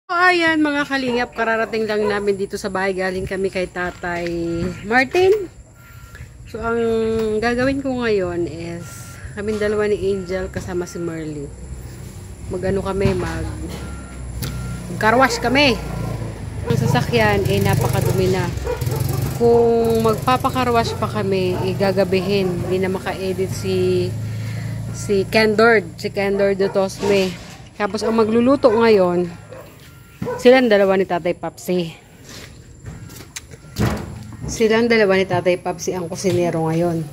Ayan mga kalingap, kararating lang namin dito sa bahay. Galing kami kay Tatay Martin. So ang gagawin ko ngayon is kaming dalawa ni Angel kasama si Merly. Mag-ano kami, mag-carwash kami. Ang sasakyan ay napakadumi na. Kung magpapakarwash pa kami, gagabihin. Hindi na maka-edit si Kendord Dutosme. Tapos ang magluluto ngayon, silang dalawa ni Tatay Papsi. Ang kusinero ngayon.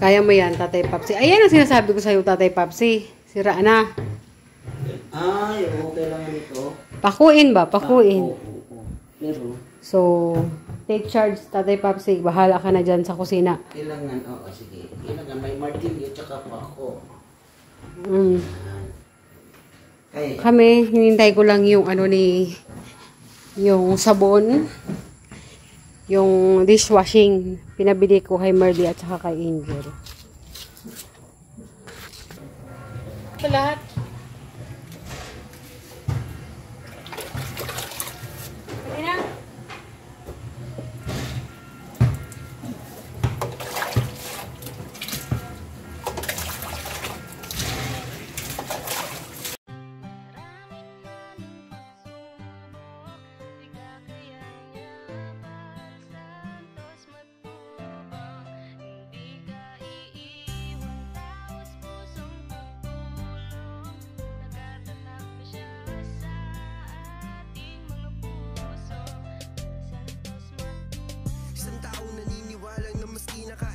Kaya mo yan, Tatay Papsi. Ayan ang sinasabi ko sa'yo, Tatay Papsi. Sira na. Ay, okay lang ito. Pakuin ba? Pakuin. Pero, so, take charge, Tatay Papsi. Bahala ka na dyan sa kusina. kailangan, sige. Kailangan may martilyo tsaka pako. Ay, Kami, hinintay ko lang yung yung sabon, yung dishwashing. Pinabili ko kay Merly at saka kay Angel. Ito lahat. Pwede na?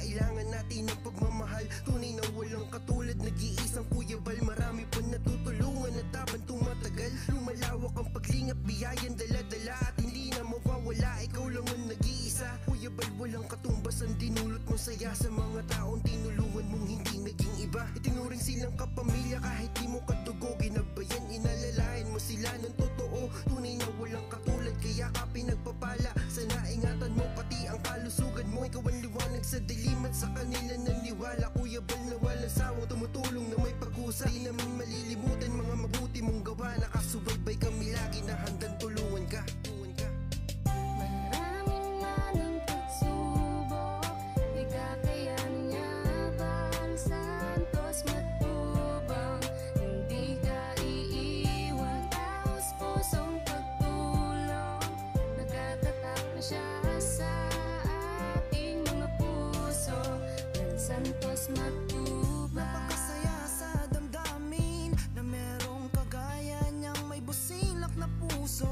Kailangan natin ng pagmamahal, tunay na walang katulad. Nag-iisang Kuya Bal, marami pa natutulungan at habang tumatagal, lumalawak ang paglingap, biyayan dala-dala at hindi na mawawala. Ikaw lang ang nag-iisa, Kuya Bal, walang katumbas ang dinulot mong saya sa mga taong tinulungan mong hindi naging iba. Itinuring silang kapamilya kahit di mo kadugo, ginagbayan, inalalayan mo sila ng totoo. Tunay na walang katulad, kaya ka pinagpapala. Sana ingatan mo pati ang kalusugan mo. Ikaw ang liwanag sa dilim at sa kanila naniwala. Kuya Bal na walang sawang tumutulong na may pag-usa. Di namin malilimutan mga mabuti mong gawa. Nakasubaybay kami lagi na handang tulungan ka. Maraming manang pagsubok, di kakayanyaban, santos matubang, hindi ka iiwan, taos pusong pagtulong, nagkatatak na siya sa ating mga puso, ng santos matubang. Napakasaya sa damdamin na merong kagaya niyang may busilak na puso.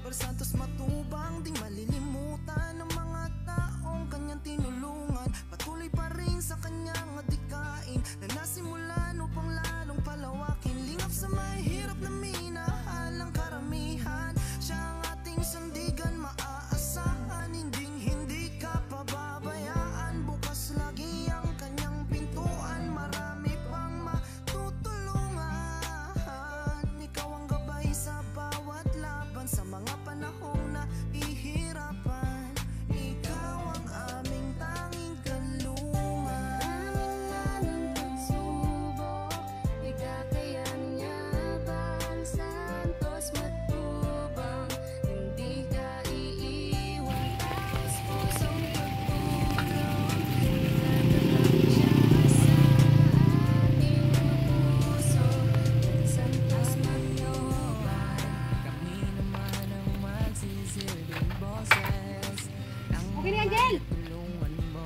Para santos matubang, di malilimutan ng mga taong kanyang tinulungan. Patuloy pa rin sa kanyang adikain na nasimulan upang lalong palawakin. Lingap sa may hirap na minahalang karamihan. Siya ang ating sandigan, maaasahan, hindi ka pababayaan. Bukas lagi ang kanyang pintuan, marami pang matutulungan. Ikaw ang gabay sa bawat laban, sa mga panahong na ihirapan. Ikaw ang aming tanging kalungan. Maraming pagsubok, di kakayanyaban, santos matubang, hindi ka iiwan, taos pusong pagtulong, nagkatatak siya sa ating mga puso, ng santos matubang. Kami naman ang magsisilbing boses ng Okay na, Angel! tulungan mo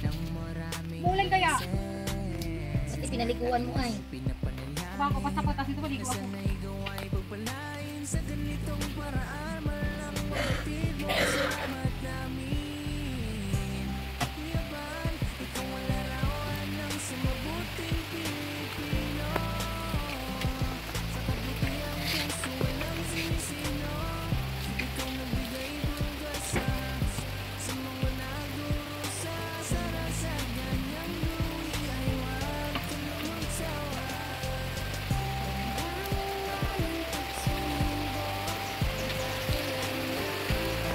ng maraming Mulan kaya? beses. Pati pinaliguan mo ay. Pinapanalangin Baka patas dito, maligo na ako. sana'y gawa'y pagpalain sa ganitong paraan. Malang mabatid mo salamat namin. Yaban, ikaw ang larawan ng sumabuting Pilipino. Sa kabutiang puso walang sinisino. Ikaw nagbigay pag-asa sa mga nagdurusa. Sa rasad ganyang luwi ay wag ka na magsawa. Maraming pagsubok, di kakayanyaban,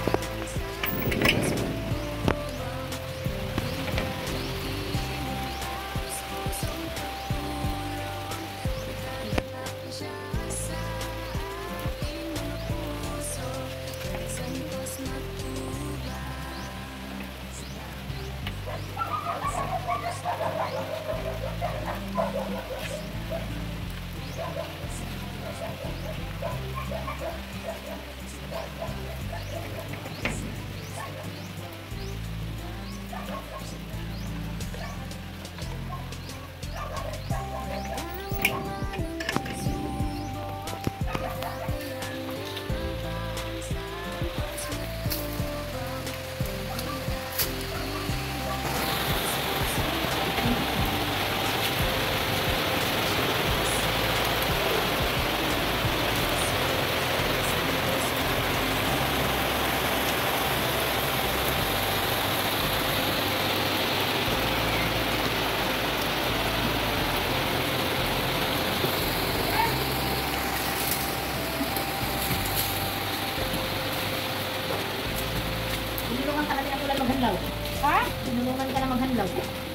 Tinulungan ka na din ako lang maghanlaw. Ha? Tinulungan ka na maghanlaw.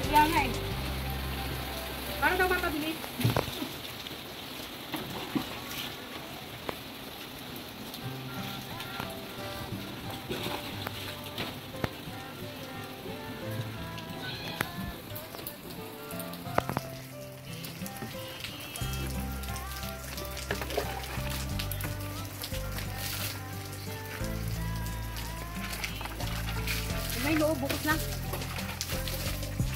Kaya nga eh. Para daw matabilis. May loob, bukas na.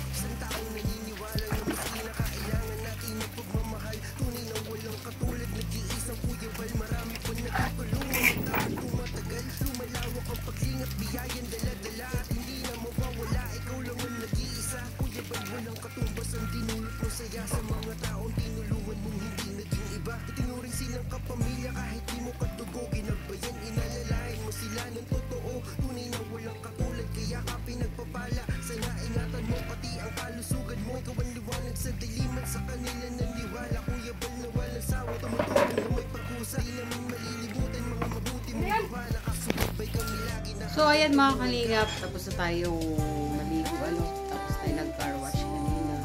Isang taong naniniwala na mas kinakailangan natin ng pagmamahal. Tunay na walang katulad, nag-iisang Kuya Bal. Marami pa natutulungan, dapat tumatagal. Lumalawak ang paglingap, biyayan dala-dala. At hindi na mawawala, ikaw lang ang nag-iisa. Kuya Bal, walang katumbas ang dinulot mo saya sa mga taong tinulungan mong hindi naging iba. Itinuring silang kapamilya kahit di mo kadugo. Ginagbayan, inalalayan mo sila ng totoo. Tunay na walang katulad, kaya ka pinagpapala. Sana ingatan mo pati ang kalusugan mo. Ikaw ang liwanag sa diliman, sa kanila naniwala. Kuya Bal na walang sawa, tumutulong na may pagkusa. Di namin malilimutan mga mabuti mong gawa. Nakasubay kami lagi na. So, ayan mga kalingap, tapos na tayong maligo, tapos tayo nag-car wash kanina.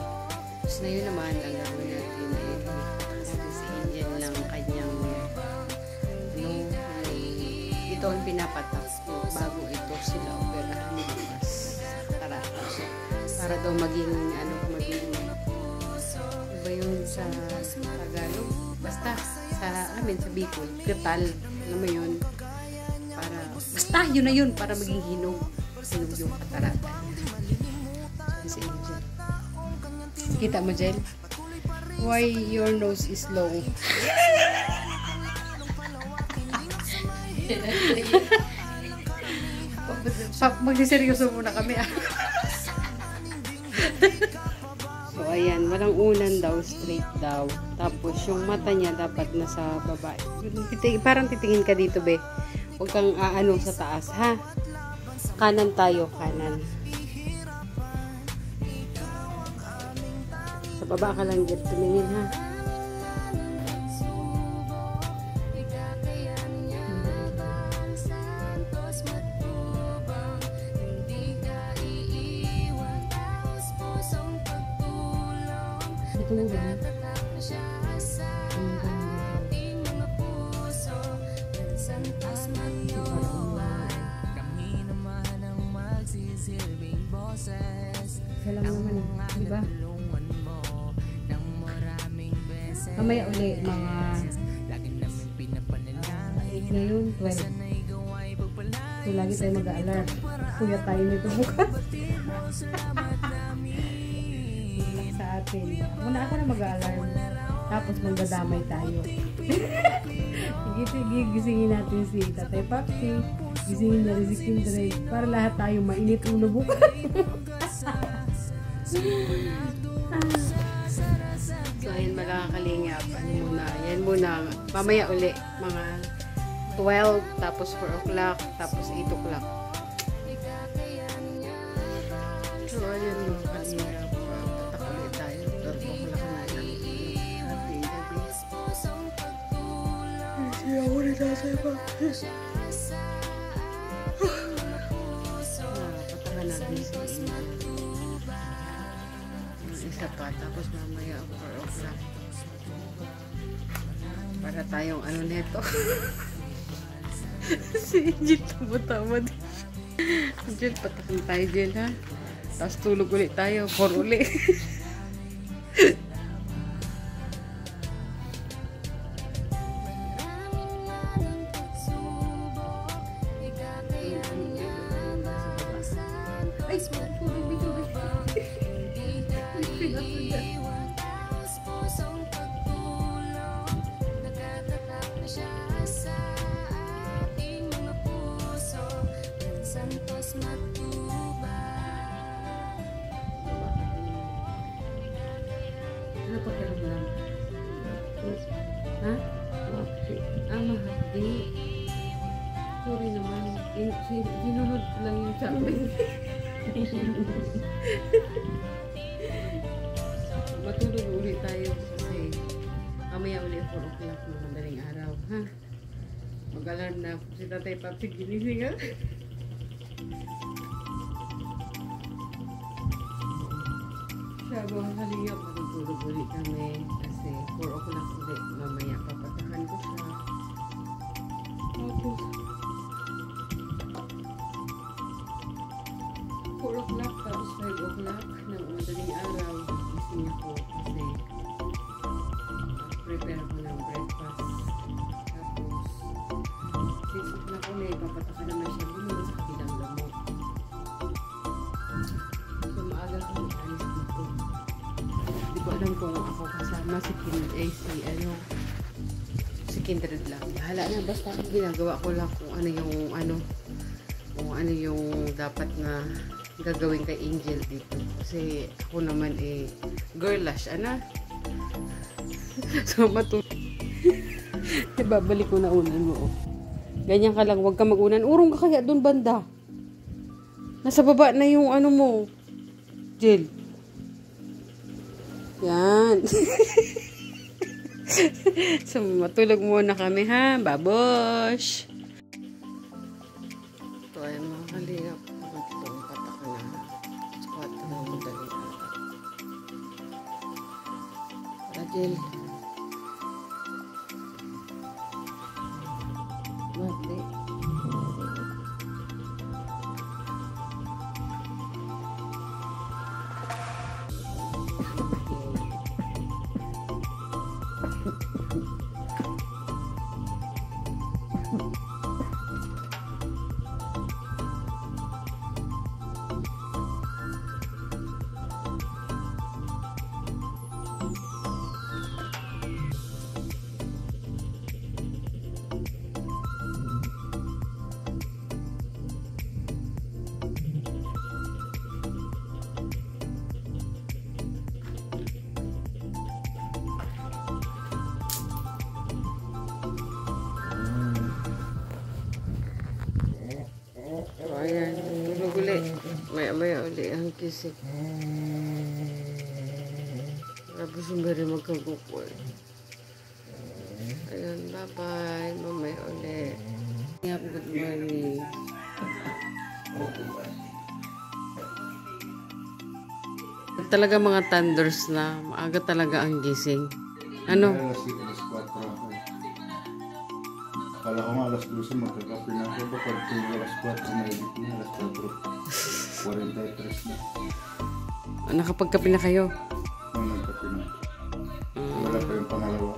Tapos na yun naman, ang gagawin natin si Angel lang kanyang, ito ang pinapatak bago ito sila operahan ni bukas. Para daw maging, iba yun sa Tagalog, basta sa amin, sa Bicol, krital, alam mo yun, para, basta yun na yun, para maging hinog yung katarata niya. Si Angel. Kita mo, Jel? Why your nose is long? Magsiseryoso muna kami. So, ayan. Walang unan daw. Straight daw. Tapos, yung mata niya dapat nasa baba. Parang titingin ka dito, be. Huwag kang aano sa taas, ha? Kanan tayo. Kanan. Sa baba ka lang dyan tumingin, ha? Ito ba? Kami naman ang magsisilbing boses. Kailan naman, di ba? Tulungan mo ng maraming beses. Mamaya uli, mga Lagi namin pinapanalangin 8 na yun, 12. na ikaw ay pagpalain. So, lagi tayo mag-a-alarm. Kuya tayo nito bukas. Salamat namin. Sa atin. Muna ako na mag-a-alarm. Tapos magdadamay tayo. Sige, gisingin natin si Tatay Papsi. Gisingin na rin si Kindred. Para lahat tayo mainit ulo bukas. So, ayun mga kalingap. Ano muna? Yan muna. Mamaya uli. Mga 12, tapos 4 o'clock, tapos 8 o'clock. So, ayun mga kalingap. Patak ulit tayo. 12 o'clock na lang. Ating gabi. Siya ako rin nasa iba. Patakan natin si isa pa, tapos mamaya 4 o'clock. Para tayong ano neto. Si Angel tama-tama din. Angel, patakan tayo dyan, ha? Tapos tulog ulit tayo. 4 ulit. Ay, tubig. Santos Matubang. Ano pa kiramdam? Ha? Mahapdi. Sorry naman. Sinunod ko lang yung sabi. Matulog ulit tayo kasi mamaya ulit 4 o'clock ng madaling araw. Ha? Mag-alarm na si Tatay Papsi ginising, ha? siya, mga kalingap, matutulog ulit kami kasi 4 o'clock ulit. Mamaya papatakan ko siya. Tapos 4 o'clock, tapos 5 o'clock ng madaling araw. Gising ako kasi prepare ako ng breakfast. Tapos 6 o'clock ulit, papatakan naman siya dito sa kabilang lamok. So maaga ko alis dito. Hindi ko alam kung ako kasama si Kindred lang. Bahala na, basta ginagawa ko lang kung ano yung dapat na gagawin kay Angel dito. Kasi ako naman girlish, So babalik ko na unan mo. Ganyan ka lang, huwag ka mag-unan. Urong ka kaya doon banda. Nasa baba na yung mo. Jill. Yan. So, matulog muna kami ha. Babosh. Ito ay mga kalingap. Itong patak na. Squat na madaling araw. Para Jill. Mati. Ayan, tulog ulit. Maya-maya ulit ang kisik. Tapos yung bari magkagukol. Ayan, bye-bye. Mamaya ulit. Good morning. Talaga mga thunders na. Maaga talaga ang gising. Ano? Akala ko nga alas 12 magkakape na ako. Pag tuloy alas 4 na edit na, alas 4:43 na. Nakapagkape na kayo? Nung nagkape na. Wala pa yung pangalawa.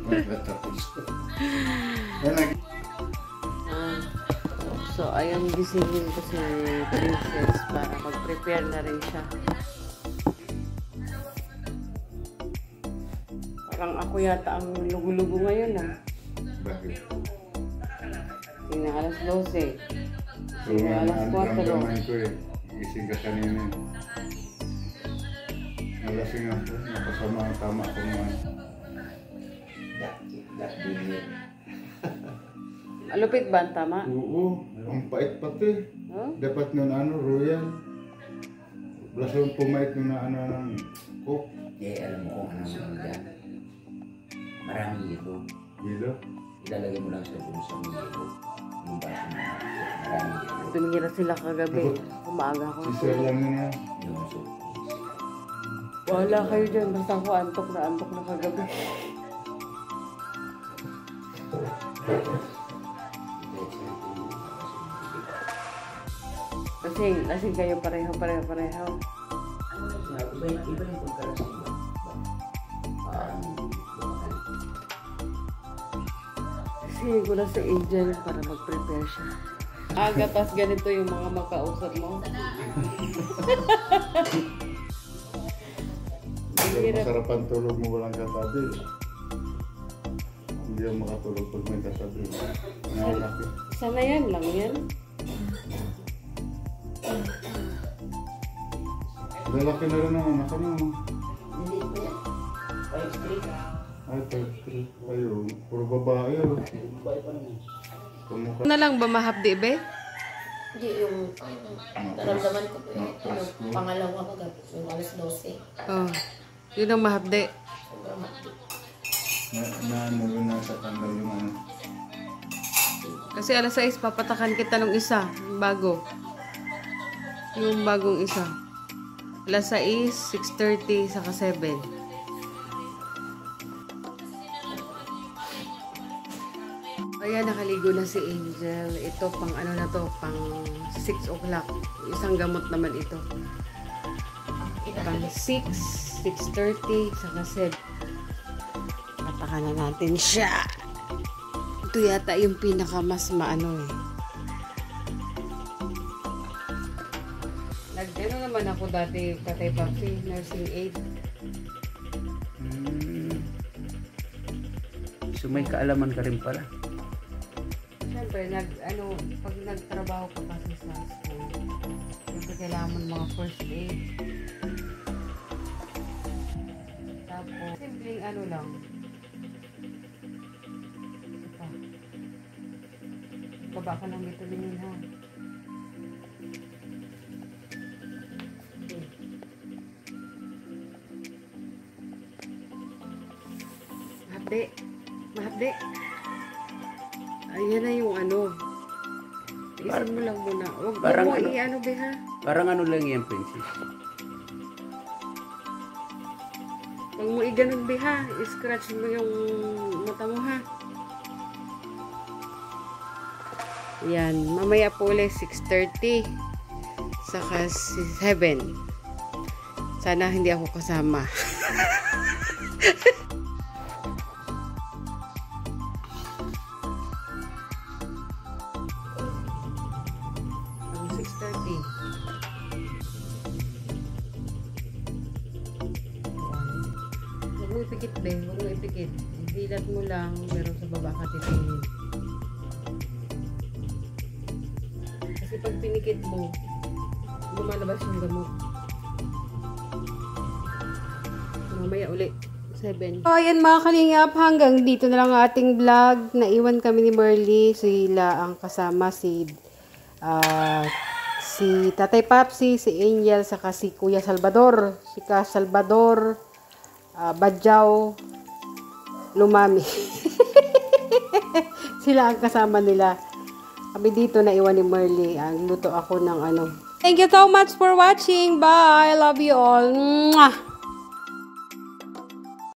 Magkatapos ko. So, ayan gisingin ko si Princess para mag-prepare na rin siya. Parang ako yata ang lugo-lugo ngayon Bakit? Sina alas 12. So, Sina alas 4. naman ko gising ka kanina. Nalasing ako. Nakasama ang tama ko naman. Malupit ba ang tama? Oo. Ang pait pati. Huh? Dapat nun royal. Lasong pumait nun ng coke. Alam mo kung ano naman dyan. Maraming ito. Dilo. Ilalagay mo lang sa dun sa miyero. Yung baso na maraming ito. Tumingira sila kagabi. Umaga ako. Si Sir lang yun yan. Yung so, Wala kayo dyan. Basta ako antok na kagabi. Lasing kayo pareho. iba yung pagkalasing mo. Sige ko na sa Angel para mag-prepare siya. Aga, tas ganito yung mga makausap mo. Masarapan tulog mo walang katabi. Hindi ako makatulog pag may katabi. Nakalaki. Sana yan lang yan. Lalaki na rin ang anak mo. Hindi ko yan. 5'3". Ay, 5'3". Ayun, puro babae. Babae pa naman. Kumukha. Na lang ba mahapdi, be? Hindi, yung naramdaman ko po yung pangalawa kagabi, yung alas 12. Oh, yun ang mahapdi. Sobrang hapdi. Ano yun na sa tanggal yung ano. Kasi alas 6, papatakan kita nung isa, bago. Yung bagong isa. Alas 6, 6:30, saka 7. Ayan, nakaligo na si Angel. Ito, pang ano na to, pang 6 o'clock. Isang gamot naman ito. Pang 6, 6:30, saka 7. Patakan na natin siya. Ito yata yung pinaka mas maano eh. Nag-ano naman ako dati, Tatay Papi, nursing aid. So may kaalaman ka rin pala. Siyempre, pag nagtrabaho ka kasi sa school, siyempre kailangan mo ng mga first aid. Tapos, simpleng ano lang. Ito pa. Baba ka ng vitamin ha. Okay. Mahapde. Mahapde. Ayan na yung ano. Isin mo lang muna. Huwag Parang mo ano? i-ano be ha. Parang ano lang yan, princess. Huwag mo i-ganon be ha. I-scratch mo yung mata mo ha. Yan. Mamaya po ulit 6:30. Saka 7. Sana hindi ako kasama. Ang 6:30. Huwag mo ipikit be. Huwag mo ipikit. Dilat mo lang. Pero sa baba ka titingin. Kasi pag pinikit mo, lumalabas yung gamot. Mamaya uli. 7. So, ayan mga kalingap. Hanggang dito na lang ang ating vlog. Naiwan kami ni Merly. Sila ang kasama si Tatay Papsi, si Angel, saka si Kuya Salvador. Si Ka Salvador, Badjaw, Lumami. Sila ang kasama nila. Kami dito naiwan ni Merly. Ang luto ako ng ano. Thank you so much for watching. Bye. I love you all. Mwah!